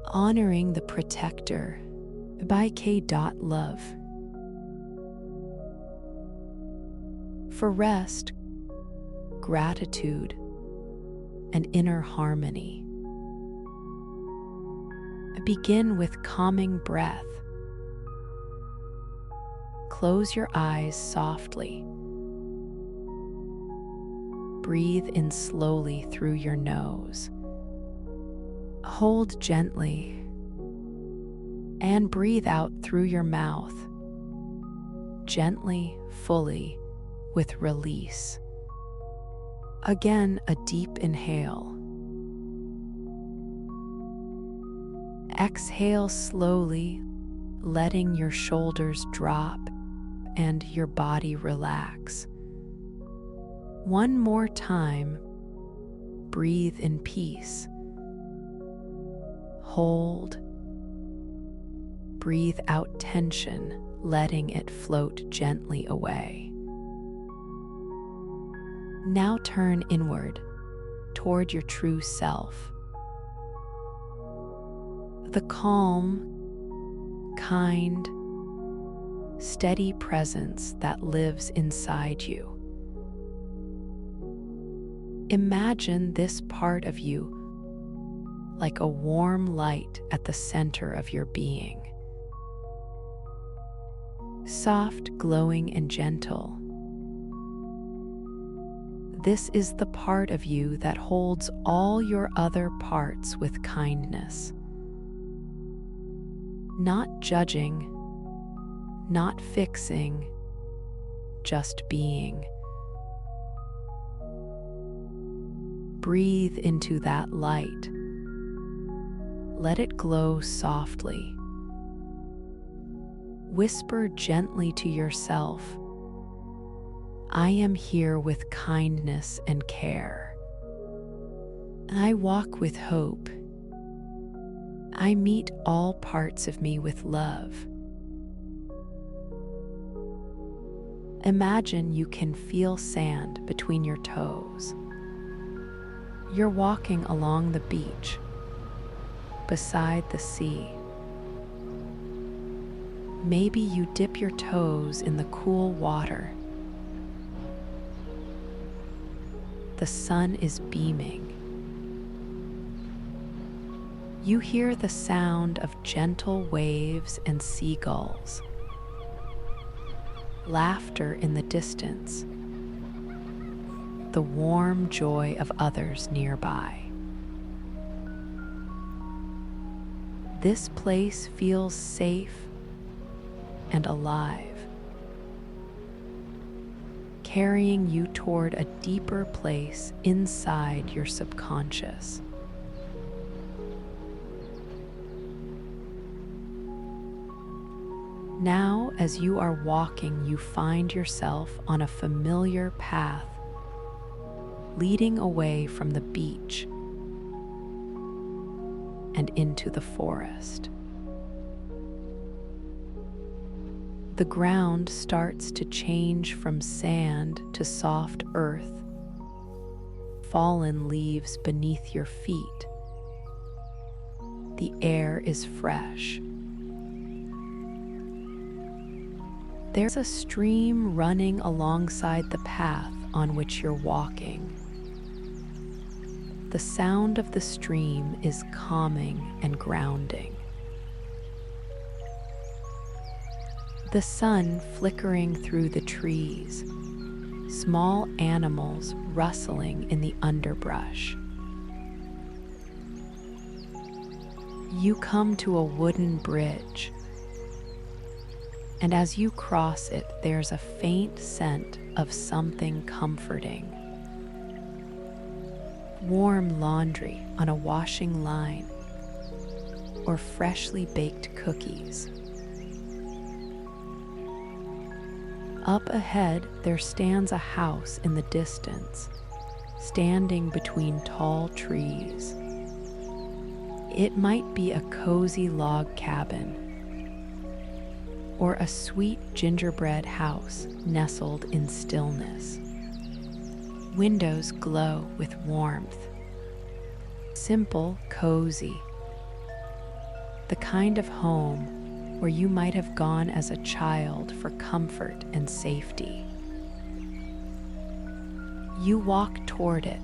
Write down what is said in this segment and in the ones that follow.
Honoring the Protector by K. Love. For rest, gratitude, and inner harmony, begin with calming breath. Close your eyes softly. Breathe in slowly through your nose. Hold gently and breathe out through your mouth, gently, fully, with release. Again, a deep inhale. Exhale slowly, letting your shoulders drop and your body relax. One more time, breathe in peace. Hold. Breathe out tension, letting it float gently away. Now turn inward, toward your true self. The calm, kind, steady presence that lives inside you. Imagine this part of you like a warm light at the center of your being. Soft, glowing, and gentle. This is the part of you that holds all your other parts with kindness. Not judging, not fixing, just being. Breathe into that light. Let it glow softly. Whisper gently to yourself, I am here with kindness and care. I walk with hope. I meet all parts of me with love. Imagine you can feel sand between your toes. You're walking along the beach, beside the sea. Maybe you dip your toes in the cool water. The sun is beaming. You hear the sound of gentle waves and seagulls. Laughter in the distance. The warm joy of others nearby. This place feels safe and alive, carrying you toward a deeper place inside your subconscious. Now, as you are walking, you find yourself on a familiar path leading away from the beach and into the forest. The ground starts to change from sand to soft earth, fallen leaves beneath your feet. The air is fresh. There's a stream running alongside the path on which you're walking. The sound of the stream is calming and grounding. The sun flickering through the trees, small animals rustling in the underbrush. You come to a wooden bridge, and as you cross it, there's a faint scent of something comforting. Warm laundry on a washing line, or freshly baked cookies. Up ahead, there stands a house in the distance, standing between tall trees. It might be a cozy log cabin, or a sweet gingerbread house nestled in stillness. Windows glow with warmth. Simple, cozy. the kind of home where you might have gone as a child for comfort and safety. You walk toward it,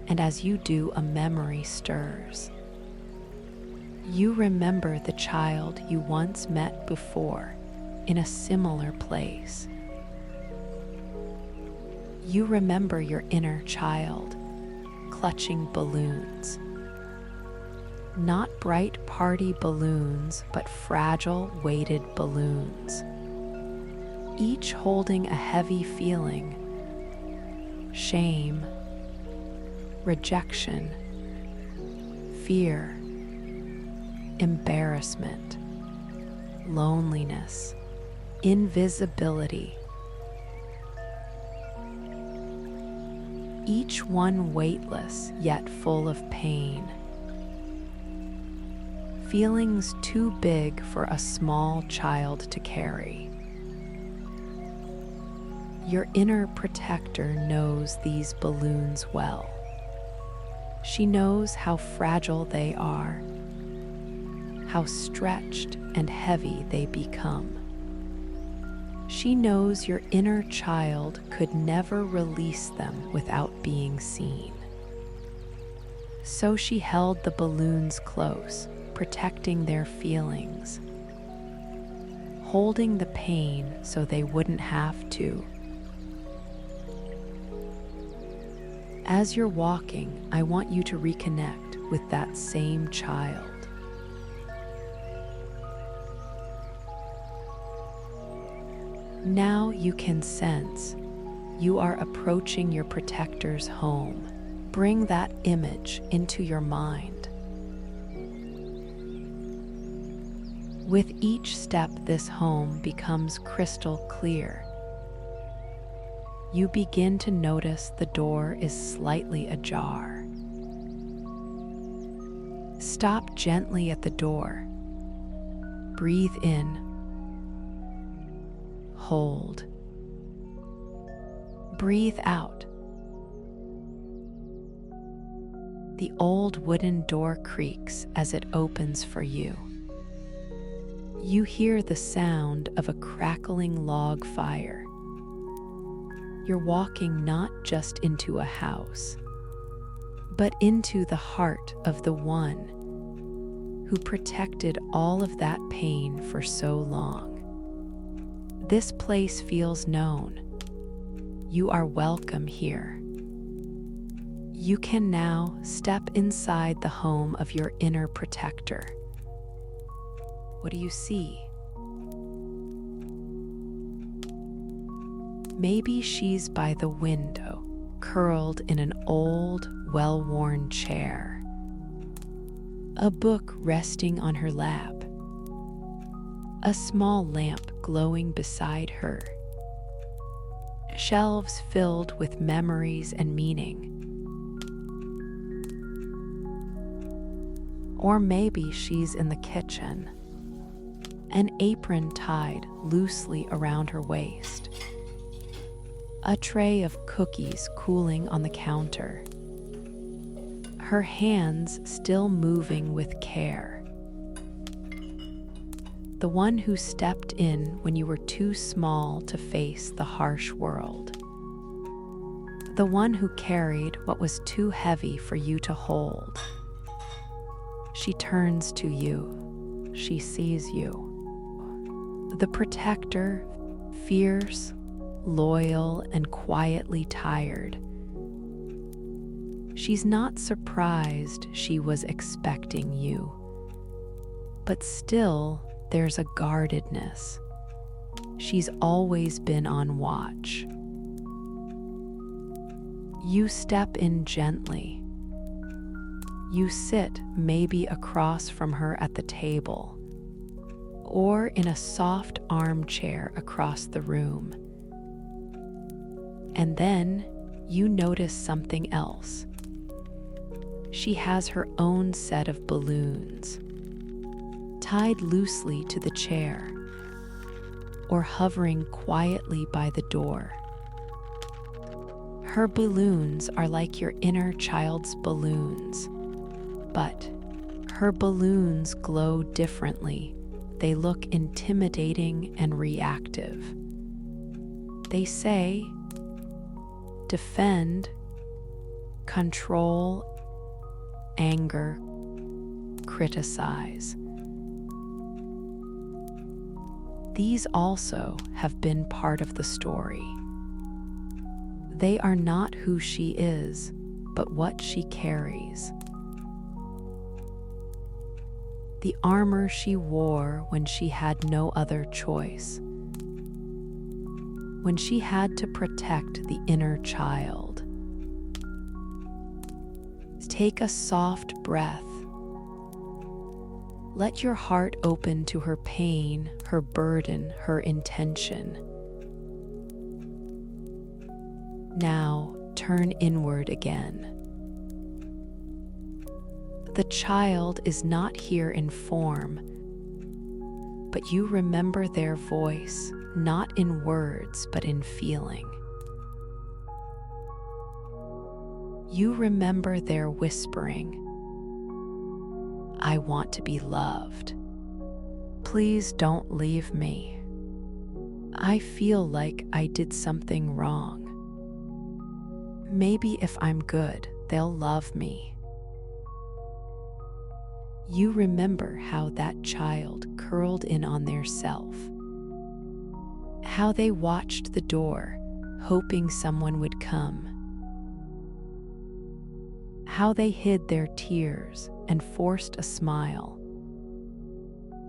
and as you do, a memory stirs. You remember the child you once met before in a similar place. You remember your inner child clutching balloons. Not bright party balloons, but fragile, weighted balloons, each holding a heavy feeling: shame, rejection, fear, embarrassment, loneliness, invisibility. Each one weightless yet full of pain. Feelings too big for a small child to carry. Your inner protector knows these balloons well. She knows how fragile they are, how stretched and heavy they become. She knows your inner child could never release them without being seen. So she held the balloons close, protecting their feelings, holding the pain so they wouldn't have to. As you're walking, I want you to reconnect with that same child. Now you can sense you are approaching your protector's home. Bring that image into your mind. With each step, this home becomes crystal clear. You begin to notice the door is slightly ajar. Stop gently at the door. Breathe in. Hold. Breathe out. The old wooden door creaks as it opens for you. You hear the sound of a crackling log fire. You're walking not just into a house, but into the heart of the one who protected all of that pain for so long. This place feels known. You are welcome here. You can now step inside the home of your inner protector. What do you see? Maybe she's by the window, curled in an old, well-worn chair. A book resting on her lap. A small lamp glowing beside her. Shelves filled with memories and meaning. Or maybe she's in the kitchen, an apron tied loosely around her waist. A tray of cookies cooling on the counter. Her hands still moving with care. The one who stepped in when you were too small to face the harsh world. The one who carried what was too heavy for you to hold. She turns to you. She sees you. The protector, fierce, loyal, and quietly tired. She's not surprised she was expecting you, but still, there's a guardedness. She's always been on watch. You step in gently. You sit maybe across from her at the table, or in a soft armchair across the room. And then you notice something else. She has her own set of balloons, tied loosely to the chair, or hovering quietly by the door. Her balloons are like your inner child's balloons, but Her balloons glow differently. They look intimidating and reactive. They say, defend, control, anger, criticize. These also have been part of the story. They are not who she is, but what she carries. The armor she wore when she had no other choice, when she had to protect the inner child. Take a soft breath. Let your heart open to her pain, her burden, her intention. Now turn inward again. The child is not here in form, but you remember their voice, not in words, but in feeling. You remember their whispering, I want to be loved. Please don't leave me. I feel like I did something wrong. Maybe if I'm good, they'll love me. You remember how that child curled in on their self, how they watched the door, hoping someone would come, how they hid their tears and forced a smile,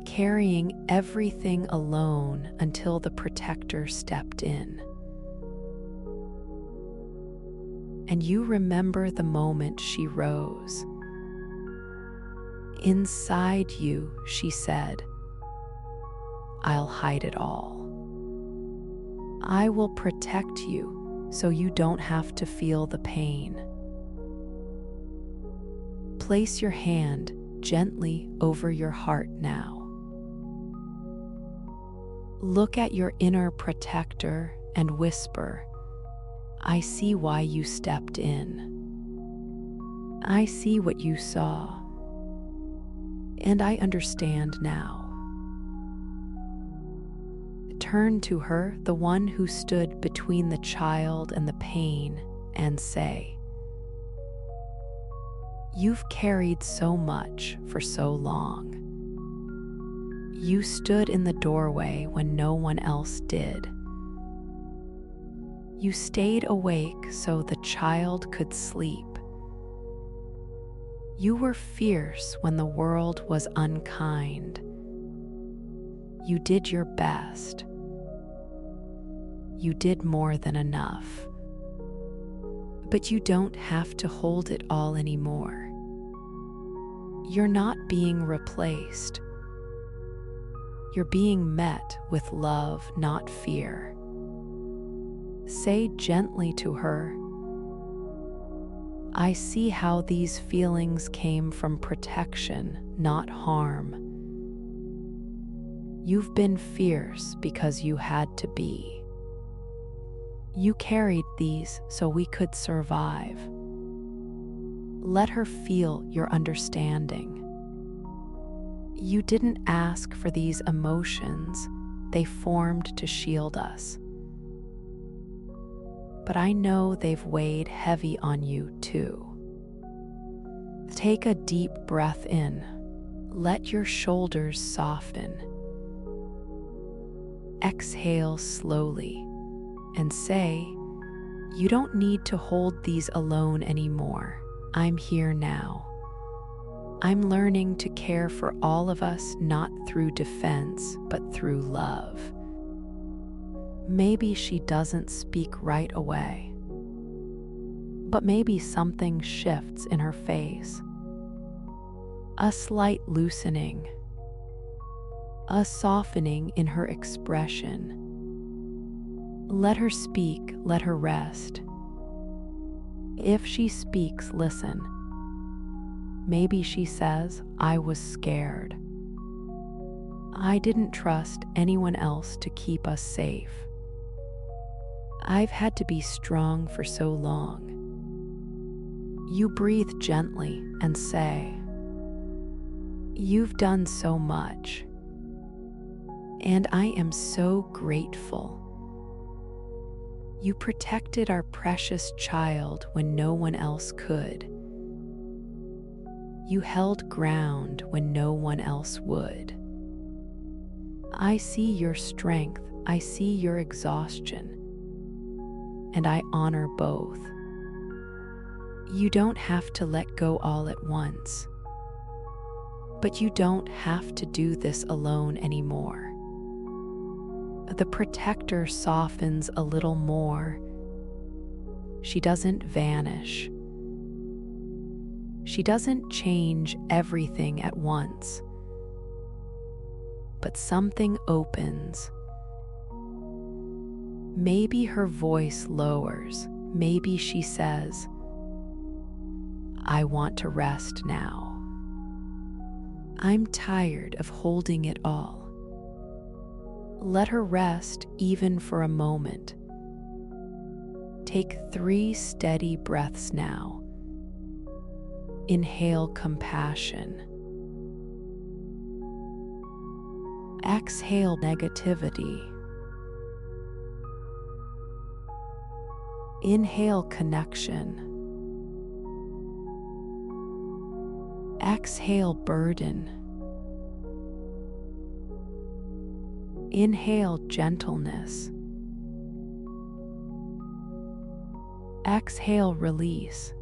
carrying everything alone until the protector stepped in. And you remember the moment she rose. Inside you, she said, I'll hide it all. I will protect you so you don't have to feel the pain. Place your hand gently over your heart now. Look at your inner protector and whisper, I see why you stepped in. I see what you saw. And I understand now. Turn to her, the one who stood between the child and the pain, and say, You've carried so much for so long. You stood in the doorway when no one else did. You stayed awake so the child could sleep. You were fierce when the world was unkind. You did your best. You did more than enough. But you don't have to hold it all anymore. You're not being replaced. You're being met with love, not fear. Say gently to her, I see how these feelings came from protection, not harm. You've been fierce because you had to be. You carried these so we could survive. Let her feel your understanding. You didn't ask for these emotions, they formed to shield us. But I know they've weighed heavy on you too. Take a deep breath in. Let your shoulders soften. Exhale slowly and say, you don't need to hold these alone anymore. I'm here now. I'm learning to care for all of us, not through defense, but through love. Maybe she doesn't speak right away, but maybe something shifts in her face. A slight loosening, a softening in her expression. Let her speak, let her rest. If she speaks, listen. Maybe she says, I was scared. I didn't trust anyone else to keep us safe. I've had to be strong for so long. You breathe gently and say, You've done so much, and I am so grateful. You protected our precious child when no one else could. You held ground when no one else would. I see your strength, I see your exhaustion, and I honor both. You don't have to let go all at once, but you don't have to do this alone anymore. The protector softens a little more. She doesn't vanish. She doesn't change everything at once, but something opens. Maybe her voice lowers. Maybe she says, "I want to rest now. I'm tired of holding it all." Let her rest even for a moment. Take 3 steady breaths now. Inhale compassion. Exhale negativity. Inhale connection. Exhale burden. Inhale gentleness. Exhale release.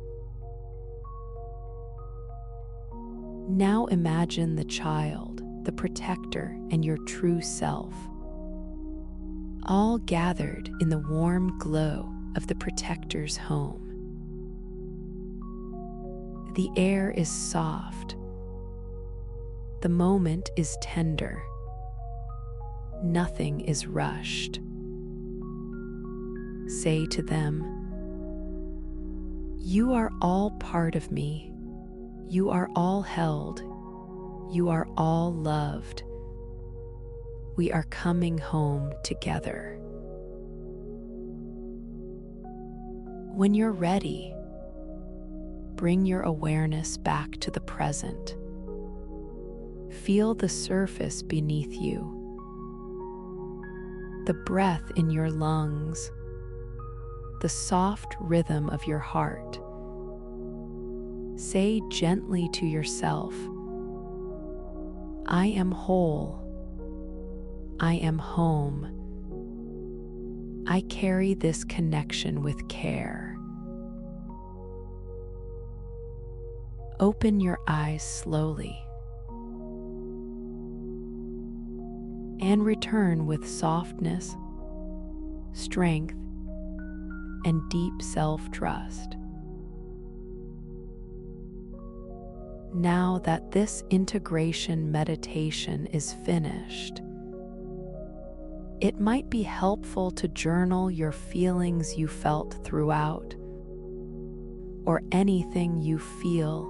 Now imagine the child, the protector, and your true self, all gathered in the warm glow of the protector's home. The air is soft. The moment is tender. Nothing is rushed. Say to them, "You are all part of me. You are all held. You are all loved. We are coming home together." When you're ready, bring your awareness back to the present. Feel the surface beneath you, the breath in your lungs, the soft rhythm of your heart. Say gently to yourself, "I am whole. I am home. I carry this connection with care." Open your eyes slowly and return with softness, strength, and deep self-trust. Now that this integration meditation is finished, it might be helpful to journal your feelings you felt throughout, or anything you feel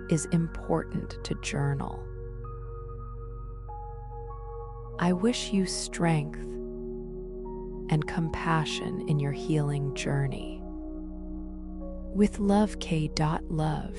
is important to journal. I wish you strength and compassion in your healing journey. With love, K.Love.